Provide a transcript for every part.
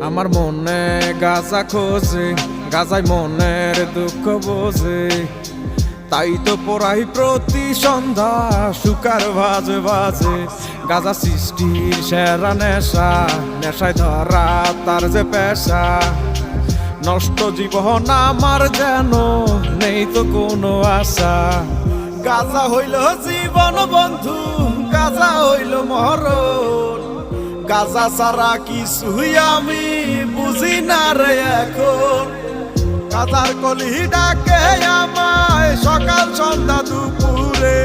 আমার মনে গাজা খোঁজে, গাজায় মনের দুঃখ বোঝে। তাই তো পড়াই প্রতি সন্ধ্যা সুকার বাজে বাজে। গাজা সৃষ্টির সেরা নেশা, নেশায় ধরা তার যে পেশা। নষ্ট জীবন আমার যেন নেই তো কোনো আশা। গাজা হইল জীবন বন্ধু, গাজা হইল মরণ। গাজা ছাড়া কিছুই আমি বুঝি না রে এখন। গাজার কলি ডাকে আমায় সকাল সন্ধ্যা দুপুরে।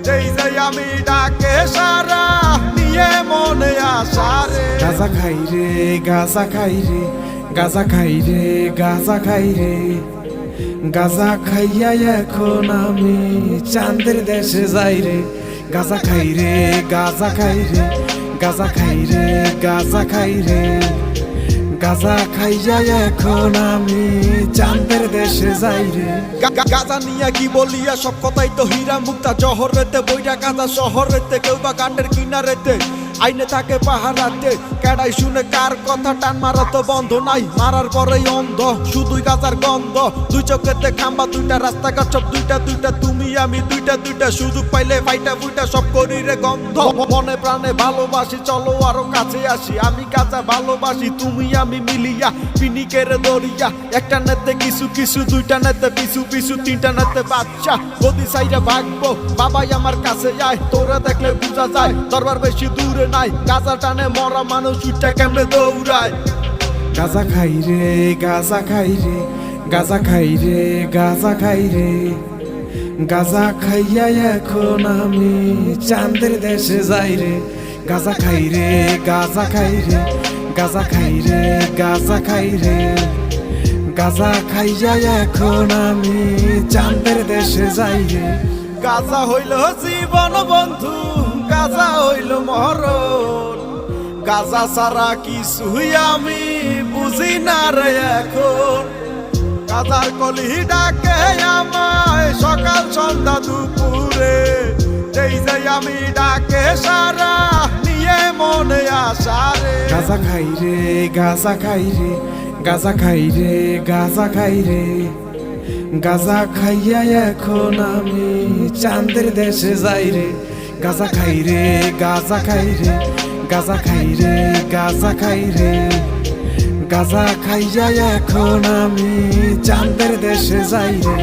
যেই যেই আমি ডাকে সারা নিয়ে মনে আশা রে। গাজা খাই রে, গাজা খাই রে, গাজা খাই রে, গাজা খাই রে। গাজা খাইয়া এখন আমি চাঁদের দেশে যাই রে। গাজা খাই রে, গাজা খাই রে, গাজা খাই রে, গাজা খাই রে। গাজা খাইয়া এখন আমি চাঁদের দেশে যাই রে। গাজা নিয়ে কি বলিয়া সব কথাই তো হীরা মুক্তা। জহরেতে বইরা গাজা শহরেতে, কেউ বা কাণ্ডের কিনারেতে আইনে থাকে পাহারাতে। কেডাই শুনে কার কথা, টান মারা তো বন্ধ নাই, মারার পরেই অন্ধ শুধুই গাজার গন্ধ। দুই চোখেতে খাম্বা দুইটা, রাস্তাঘাট সব দুইটা দুইটা। তুমি আমি দুইটা দুইটা, সুযোগ পাইলে ফাইটা ফুইটা সব করি রে গন্ধ। মনে প্রাণে ভালোবাসি, চলো আরো কাছে আসি। আমি গাজা ভালোবাসি, তুমি আমি মিলিয়া পিনিকের দরিয়া। একটা নেতে কিছু কিছু, দুইটা নেতে পিছু পিছু, তিনটা নেতে বাচ্চা। গদি সাইডে ভাগবো, বাবাই আমার কাছে যায়। তোরা দেখলে বুঝা যায় দরবার বেশি দূরে নাই। গাজা টানে মরা মানুষ উঠে কেমনে দৌড়ায়। গাজা খাই রে, গাজা খাই রে, গাজা খাই রে, গাজা খাই রে। গাজা খাইয়া এখন আমি চাঁদের দেশে যাই রে। গাজা খাই রে, গাজা খাই রে, গাজা খাই রে, গাজা খাই রে। গাজা খাইয়া এখন আমি চাঁদের দেশে যাই রে। গাজা হইল জীবন বন্ধু, গাজা হইল মরণ। গাজা ছাড়া কিছুই আমি বুঝি না রে এখন। গাজার কলি ডাকে আমায় সকাল সন্ধ্যা দুপুরে। যেই যেই আমি ডাকে সারা নিয়ে মনে আশা রে। গাজা খাই রে, গাজা খাই রে, গাজা খাই রে, গাজা খাই রে। গাজা খাইয়া এখন আমি চাঁদের দেশে যাই রে। গাজা খাই রে, গাজা খাই রে, গাজা খাই রে, গাজা খাই রে। গাজা খাইয়া এখন আমি চাঁদের দেশে যাই রে।